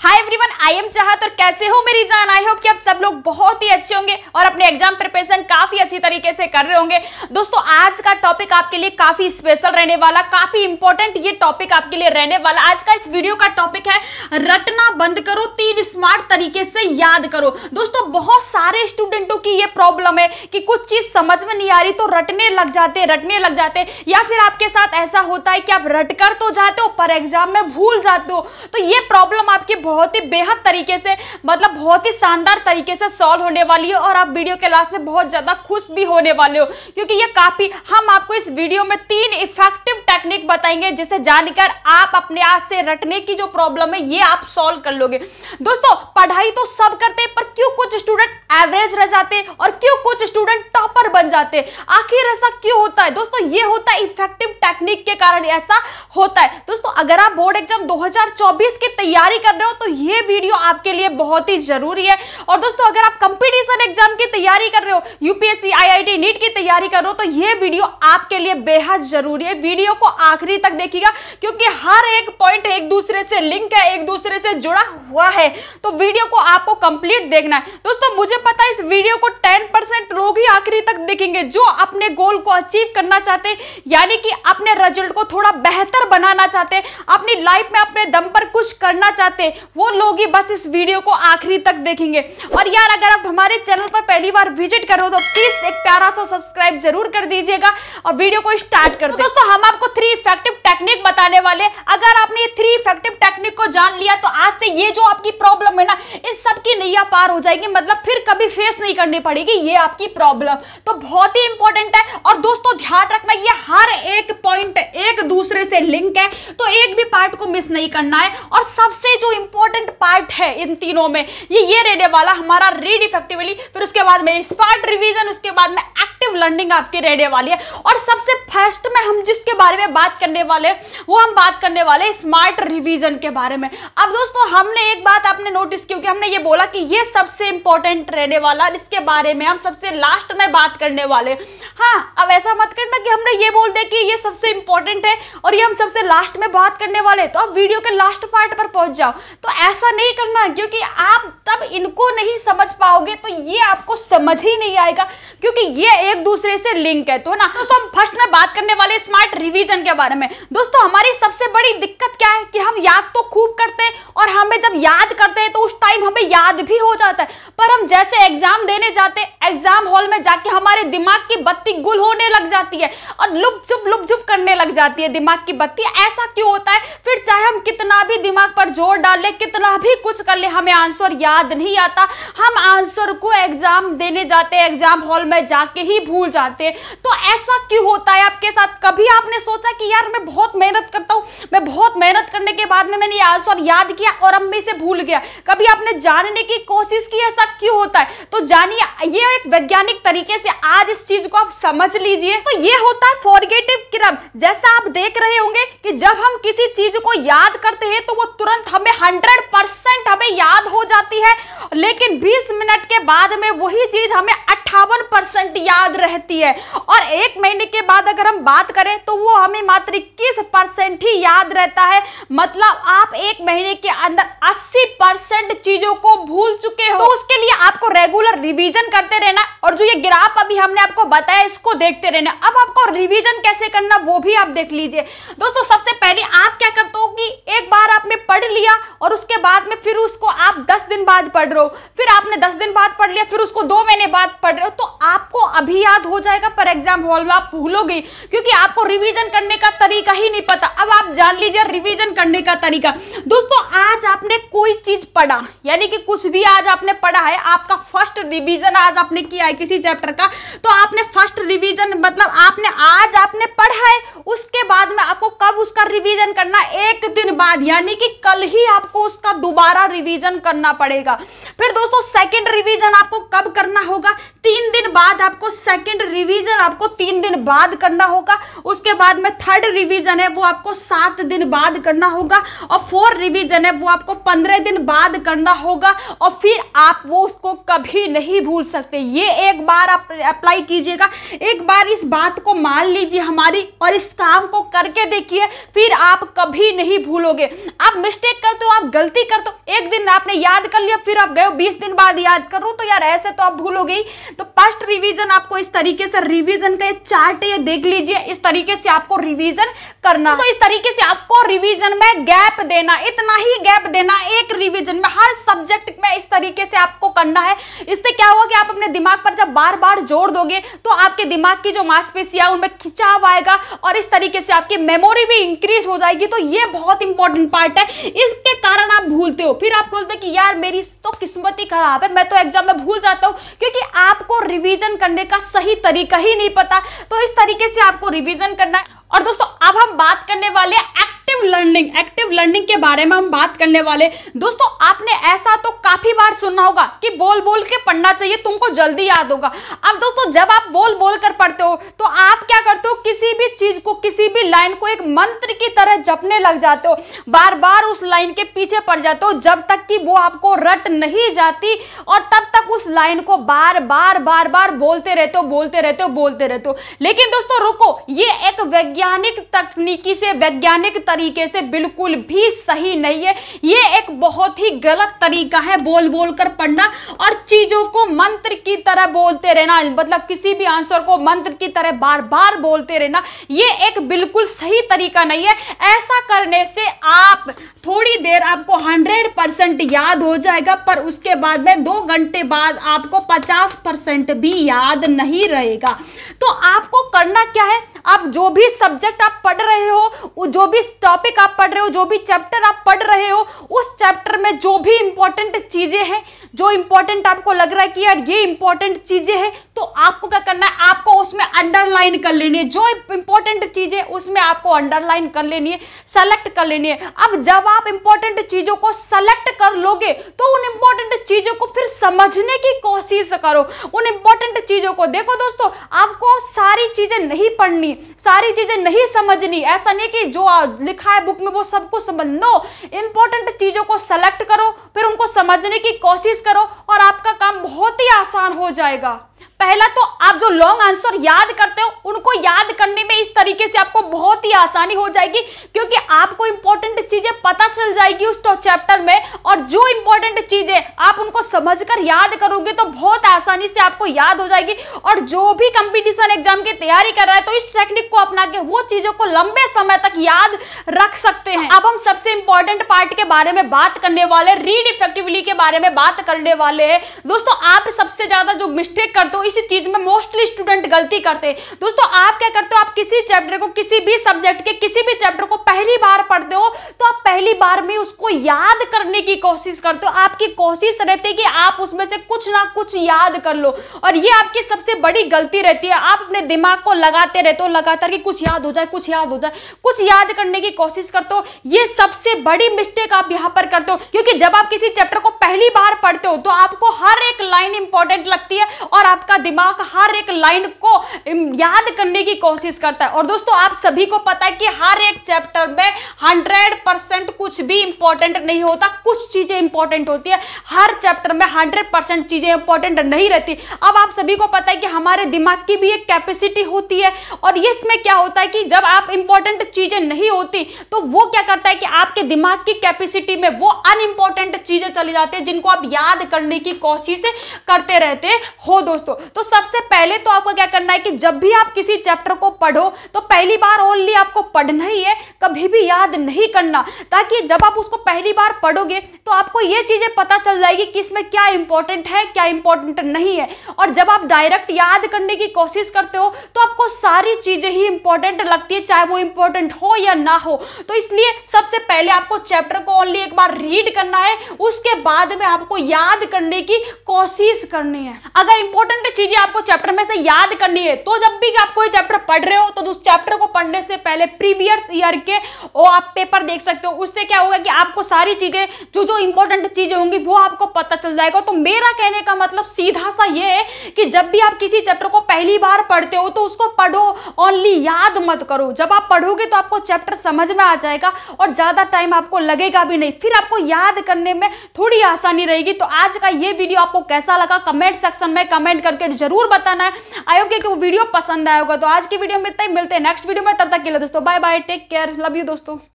Hi everyone, I am चाहत और कैसे हो मेरी जान। आई होप कि आप सब लोग बहुत ही अच्छे होंगे और अपने एग्जाम प्रिपरेशन काफी अच्छी तरीके से कर रहे होंगे। दोस्तों आज का टॉपिक आपके लिए काफी स्पेशल रहने वाला, काफी इंपॉर्टेंट ये टॉपिक आपके लिए रहने वाला। आज का इस वीडियो का टॉपिक है रटना बंद करो, 3 स्मार्ट तरीके से याद करो। दोस्तों बहुत सारे स्टूडेंटों की ये प्रॉब्लम है कि कुछ चीज समझ में नहीं आ रही तो रटने लग जाते या फिर आपके साथ ऐसा होता है कि आप रट कर तो जाते हो पर एग्जाम में भूल जाते हो। तो ये प्रॉब्लम आपकी बहुत ही बेहद तरीके से मतलब बहुत ही शानदार तरीके से सॉल्व होने वाली है और आप वीडियो के लास्ट में बहुत ज्यादा खुश भी होने वाले हो, क्योंकि ये काफी हम आपको इस वीडियो में 3 इफेक्टिव टेक्निक बताएंगे जिसे जानकर आप अपने आप से रटने की जो प्रॉब्लम है ये आप सॉल्व कर लोगे। दोस्तों पढ़ाई तो सब करते हैं पर क्यों कुछ स्टूडेंट एवरेज रह जाते हैं और क्यों कुछ स्टूडेंट टॉपर बन जाते हैं, आखिर ऐसा क्यों होता है? दोस्तों ये होता है इफेक्टिव टेक्निक के कारण ऐसा होता है। दोस्तों अगर आप बोर्ड एग्जाम 2024 की तैयारी कर रहे हो तो ये वीडियो आपके लिए बहुत ही जरूरी है। और दोस्तों अगर आप कंपटीशन एग्जाम की तैयारी कर रहे हो, यूपीएससी, आईआईटी, नीट की तैयारी कर रहे हो तो ये वीडियो आपके लिए बेहद जरूरी है। वीडियो को आखिरी तक देखिएगा क्योंकि हर एक पॉइंट एक दूसरे से लिंक है, एक दूसरे से जुड़ा हुआ है, तो वीडियो को आपको कंप्लीट देखना है। दोस्तों मुझे पता है इस वीडियो को 10% लोग ही आखिरी तक देखेंगे जो अपने गोल को अचीव करना चाहते हैं, यानी कि अपने रिजल्ट को थोड़ा बेहतर बनाना चाहते हैं, अपनी लाइफ में अपने दम पर कुछ करना चाहते हैं, वो लोग ही बस इस वीडियो को आखिरी तक देखेंगे। और यार अगर आप हमारे चैनल पर पहली बार विजिट कर रहे हो तो प्लीज एक प्यारा सा सब्सक्राइब जरूर कर दीजिएगा और वीडियो को स्टार्ट कर दो। दोस्तों हम आपको 3 इफेक्टिव टेक्निक बताने वाले। अगर आपने ये 3 इफेक्टिव टेक्निक को जान लिया तो आज से ये जो आपकी प्रॉब्लम है ना, इन सबकी नैया पार हो जाएगी, मतलब फिर कभी फेस नहीं करनी पड़ेगी ये आपकी प्रॉब्लम। तो बहुत ही इंपॉर्टेंट है। और दोस्तों ध्यान रखना ये हर एक पॉइंट एक दूसरे से लिंक है, तो एक भी पार्ट को मिस नहीं करना है। और सबसे जो इंपॉर्टेंट पार्ट है इन तीनों में ये रहने वाला हमारा रीड इफेक्टिवली, फिर उसके बाद में स्मार्ट रिवीजन, उसके बाद में एक्टिव लर्निंग आपकी रहने वाली है। और सबसे फर्स्ट में हम जिसके बारे में बात करने वाले वो हम बात करने वाले स्मार्ट रिवीजन के बारे में। अब दोस्तों हमने एक बात आपने नोटिस की होगी, हमने ये बोला कि ये सबसे इंपॉर्टेंट रहने वाला, इसके बारे में हम सबसे लास्ट में बात करने वाले। हाँ अब ऐसा मत करना कि हमने ये बोल दे कि ये सबसे इंपॉर्टेंट है और ये हम सबसे लास्ट में बात करने वाले तो अब वीडियो के लास्ट पार्ट पर पहुंच जाओ, तो ऐसा नहीं करना क्योंकि आप तब इनको नहीं समझ पाओगे, तो ये आपको समझ ही नहीं आएगा क्योंकि ये एक दूसरे से लिंक है। तो ना दोस्तों हम फर्स्ट में बात करने वाले स्मार्ट रिवीजन के बारे में। दोस्तों हमारी सबसे बड़ी दिक्कत क्या है कि हम याद तो खूब करते हैं और हमें जब याद करते हैं तो उस टाइम हमें याद भी हो जाता है, पर हम जैसे एग्जाम देने जाते हैं एग्जाम हॉल में जाके हमारे दिमाग की बत्ती गुल होने लग जाती है और लुप चुप करने लग जाती है दिमाग की बत्ती। ऐसा क्यों होता है? फिर चाहे हम कितना भी दिमाग पर जोर डाल ले, कितना भी कुछ कर ले, हमें आंसर याद नहीं आता। हम आंसर को एग्जाम देने जाते हैं, एग्जाम हॉल में जाके ही भूल जाते हैं। तो ऐसा क्यों होता है आपके साथ? कभी आपने सोचा कि यार मैं बहुत मेहनत करता हूँ, मैं बहुत मेहनत करने के बाद में मैंने आंसर याद किया और अब मैं इसे भूल गया? कभी आपने जानने की कोशिश की ऐसा क्यों होता है? तो जानिए ये एक वैज्ञानिक तरीके से आज इस चीज को आप समझ लीजिए। तो ये होता है फॉरगेटिव क्रम। जैसा आप देख रहे होंगे कि जब हम किसी चीज को याद करते हैं तो वो तुरंत हमें 100% हमें याद हो जाती है, लेकिन 20 मिनट के बाद में वही चीज हमें 58% याद रहती है। और 1 महीने के बाद अगर हम बात करें तो वो हमें मात्र 21% ही याद रहता है। मतलब आप 1 महीने के अंदर 80% चीजों को भूल चुके हो। तो उसके लिए आपको रेगुलर रिवीजन करते रहना और जो ये ग्राफ अभी हमने आपको बताया इसको देखते रहना। अब आपको रिवीजन कैसे करना वो भी आप देख लीजिए। दोस्तों सबसे पहले आप क्या करते हो कि एक बार आपने पढ़ लिया और उसके बाद में फिर उसको आप 10 दिन बाद पढ़ रहे हो, फिर आपने 10 दिन बाद पढ़ लिया, फिर उसको 2 महीने बाद पढ़ रहे हो, तो आपको अभी याद हो जाएगा पर एग्जाम हॉल में आप भूलोगे क्योंकि आपको रिवीजन करने का तरीका ही नहीं पता। अब आप जान लीजिए रिवीजन करने का तरीका। दोस्तों आज आपने कोई चीज पढ़ा, यानी कि कुछ भी आज आपने पढ़ा है, आपका फर्स्ट रिवीजन आज आपने किया है किसी चैप्टर का, तो आपने फर्स्ट रिवीजन मतलब आपने पढ़ा है, उसके बाद में आपको कब उसका रिवीजन करना? 1 दिन बाद, यानी कि कल ही आपको उसका दोबारा रिवीजन करना पड़ेगा। फिर दोस्तों सेकंड रिवीजन आपको कब करना होगा? 3 दिन बाद आपको सेकंड रिवीजन आपको 3 दिन बाद करना होगा। उसके बाद में थर्ड रिवीजन है वो आपको 7 दिन बाद करना होगा और 4th रिवीजन है वो आपको 15 दिन दिन बाद करना होगा और फिर आप वो उसको कभी नहीं भूल सकते। ये एक बार आप अप्लाई कीजिएगा, एक बार इस बात को मान लीजिए हमारी और इस काम को करके देखिए, फिर आप कभी नहीं भूलोगे। आप मिस्टेक करते हो, आप गलती करते हो, एक दिन आपने याद कर लिया, फिर आप गए 20 दिन बाद याद करो, तो यार ऐसे तो आप भूलोगे ही। तो फर्स्ट रिवीजन आपको इस तरीके से रिवीजन का चार्ट ये देख लीजिए, इस तरीके से आपको रिवीजन करना। तो इस तरीके से आपको रिवीजन में गैप देना, इतना ही गैप देना एक रिवीजन में, हर सब्जेक्ट में इस तरीके से आपको करना है। इससे क्या होगा कि आप अपने दिमाग पर जब बार बार जोर दोगे तो आपके दिमाग की जो मांसपेशियां उनमें खिंचाव आएगा और इस तरीके से आपकी मेमोरी भी इंक्रीज हो जाएगी। तो ये बहुत इंपॉर्टेंट पार्ट है, इसके कारण आप भूलते हो। फिर आप बोलते कि यार मेरी तो किस्मत ही खराब है, मैं तो एग्जाम में भूल जाता हूं, क्योंकि आपको रिवीजन करने का सही तरीका ही नहीं पता। तो इस तरीके से आपको रिवीजन करना है। और दोस्तों अब हम बात करने वाले एक्टिव लर्निंग के बारे में हम बात करने वाले। दोस्तों आपने ऐसा तो काफी बार सुना होगा कि बोल बोल के पढ़ना चाहिए, तुमको जल्दी याद होगा। अब दोस्तों जब आप बोल बोल कर पढ़ते हो तो आप क्या करते हो, किसी भी चीज को, किसी भी लाइन को एक मंत्र की तरह जपने लग जाते हो, बार बार उस लाइन के पीछे पड़ जाते हो जब तक कि वो आपको रट नहीं जाती, और तब तक उस लाइन को बार बार बोलते रहते हो। लेकिन दोस्तों रुको, ये एक वैज्ञानिक तकनीकी से, वैज्ञानिक तरीके से बिल्कुल भी सही नहीं है। ये एक बहुत ही गलत तरीका है बोल बोल कर पढ़ना और चीजों को मंत्र की तरह बोलते रहना, मतलब किसी भी आंसर को मंत्र की तरह बार बार बोलते रहना, ये एक बिल्कुल सही तरीका नहीं है। ऐसा करने से आप थोड़ी देर आपको 100% याद हो जाएगा, पर उसके बाद में 2 घंटे बाद आपको 50% भी याद नहीं रहेगा। तो आपको करना क्या है, आप जो भी सब्जेक्ट आप पढ़ रहे हो, जो भी टॉपिक आप पढ़ रहे हो, जो भी चैप्टर आप पढ़ रहे हो, उस चैप्टर में जो भी इंपॉर्टेंट चीजें हैं, जो इंपॉर्टेंट आपको लग रहा है कि यार ये इंपॉर्टेंट चीजें हैं, तो आपको क्या करना है, आपको उसमें अंडरलाइन कर लेनी है। जो इंपॉर्टेंट चीजें उसमें आपको अंडरलाइन कर लेनी है, सेलेक्ट कर लेनी है। अब जब आप इंपॉर्टेंट चीजों को सेलेक्ट कर लोगे तो उन इंपॉर्टेंट चीजों को फिर समझने की कोशिश करो, उन इंपॉर्टेंट चीजों को देखो। दोस्तों आपको सारी चीजें नहीं पढ़नी, सारी चीजें नहीं समझनी, ऐसा नहीं कि जो लिखा है बुक में वो सब कुछ समझ लो। इंपॉर्टेंट चीजों को सेलेक्ट करो, फिर उनको समझने की कोशिश करो और आपका काम बहुत ही आसान हो जाएगा। पहला तो आप जो लॉन्ग आंसर याद करते हो उनको याद करने में इस तरीके से आपको बहुत ही आसानी हो जाएगी, क्योंकि आपको इंपॉर्टेंट चीजें पता चल जाएगी उस चैप्टर में, और जो इंपॉर्टेंट चीजें आप उनको समझकर याद करोगे तो बहुत आसानी से आपको याद हो जाएगी। और जो भी कंपटीशन एग्जाम की तैयारी कर रहा है तो इस टेक्निक को अपना के वो चीजों को लंबे समय तक याद रख सकते हैं। अब हम सबसे इंपॉर्टेंट पार्ट के बारे में बात करने वाले, रीड इफेक्टिवली के बारे में बात करने वाले हैं। दोस्तों आप सबसे ज्यादा जो मिस्टेक करते हो, इसी चीज में मोस्टली स्टूडेंट गलती करते हैं। दोस्तों आप क्या करते हो, आप किसी चैप्टर को, किसी भी सब्जेक्ट के किसी भी चैप्टर को पहली बार पढ़ते हो तो आप पहली बार में उसको याद करने की कोशिश करते हो। आपकी कोशिश रहती है कि आप उसमें से कुछ ना कुछ याद कर लो, और ये आपकी सबसे बड़ी गलती रहती है। आप अपने दिमाग को लगाते रहते हो लगातार कि कुछ याद हो जाए, कुछ याद हो जाए, कुछ याद करने की कोशिश करते हो। ये सबसे बड़ी मिस्टेक आप यहां पर करते हो, क्योंकि जब आप किसी चैप्टर को पहली बार पढ़ते हो तो आपको हर एक लाइन इंपॉर्टेंट लगती है और आपका दिमाग हर एक लाइन को याद करने की कोशिश करता है। और दोस्तों आप सभी को पता है कि हर एक चैप्टर में 100% कुछ भी इंपॉर्टेंट नहीं होता, कुछ चीजें इंपॉर्टेंट होती है। हर चैप्टर में 100% चीजें इंपॉर्टेंट नहीं रहती। अब आप सभी को पता है कि हमारे दिमाग की भी एक कैपेसिटी होती है, और इसमें क्या होता है कि जब आप इंपॉर्टेंट चीजें नहीं होती तो वो क्या करता है कि आपके दिमाग की कैपेसिटी में वो अनइंपॉर्टेंट चीजें चली जाती है जिनको आप याद करने की कोशिश करते रहते हो। दोस्तों तो सबसे पहले तो आपको क्या करना है कि जब भी आप किसी चैप्टर को पढ़ो तो पहली बार ओनली आपको पढ़ना ही है, कभी भी याद नहीं करना, ताकि जब आप उसको पहली बार पढ़ोगे तो आपको ये चीजें पता चल जाएगी कि इसमें क्या इंपॉर्टेंट है, क्या इंपॉर्टेंट नहीं है। और जब आप डायरेक्ट याद करने की कोशिश करते हो तो आपको सारी चीजें ही इंपॉर्टेंट लगती है, चाहे वो इंपॉर्टेंट हो या ना हो। तो इसलिए सबसे पहले आपको चैप्टर को ओनली एक बार रीड करना है, उसके बाद में आपको याद करने की कोशिश करनी है। अगर इंपॉर्टेंट चीजें आपको चैप्टर में से याद करनी है। तो जब भी आप कोई चैप्टर पढ़ रहे हो तो उस चैप्टर को पढ़ने से पहले प्रीवियस ईयर के वो आप पेपर देख सकते हो। उससे क्या होगा कि आपको सारी चीजें जो इंपॉर्टेंट चीजें होंगी वो आपको पता चल जाएगा। तो मेरा कहने का मतलब सीधा सा ये है कि जब भी आप किसी चैप्टर को पहली बार पढ़ते हो तो उसको पढ़ो, ओनली याद मत करो। जब आप पढ़ोगे तो आपको चैप्टर समझ में आ जाएगा और ज्यादा टाइम आपको लगेगा भी नहीं, फिर आपको याद करने में थोड़ी आसानी रहेगी। तो आज का ये वीडियो आपको कैसा लगा कमेंट सेक्शन में कमेंट करके जरूर बताना है। आई होप कि वो वीडियो पसंद आया होगा। तो आज की वीडियो में इतना ही, मिलते हैं नेक्स्ट वीडियो में, तब तक के लिए दोस्तों bye bye, take care, love you दोस्तों।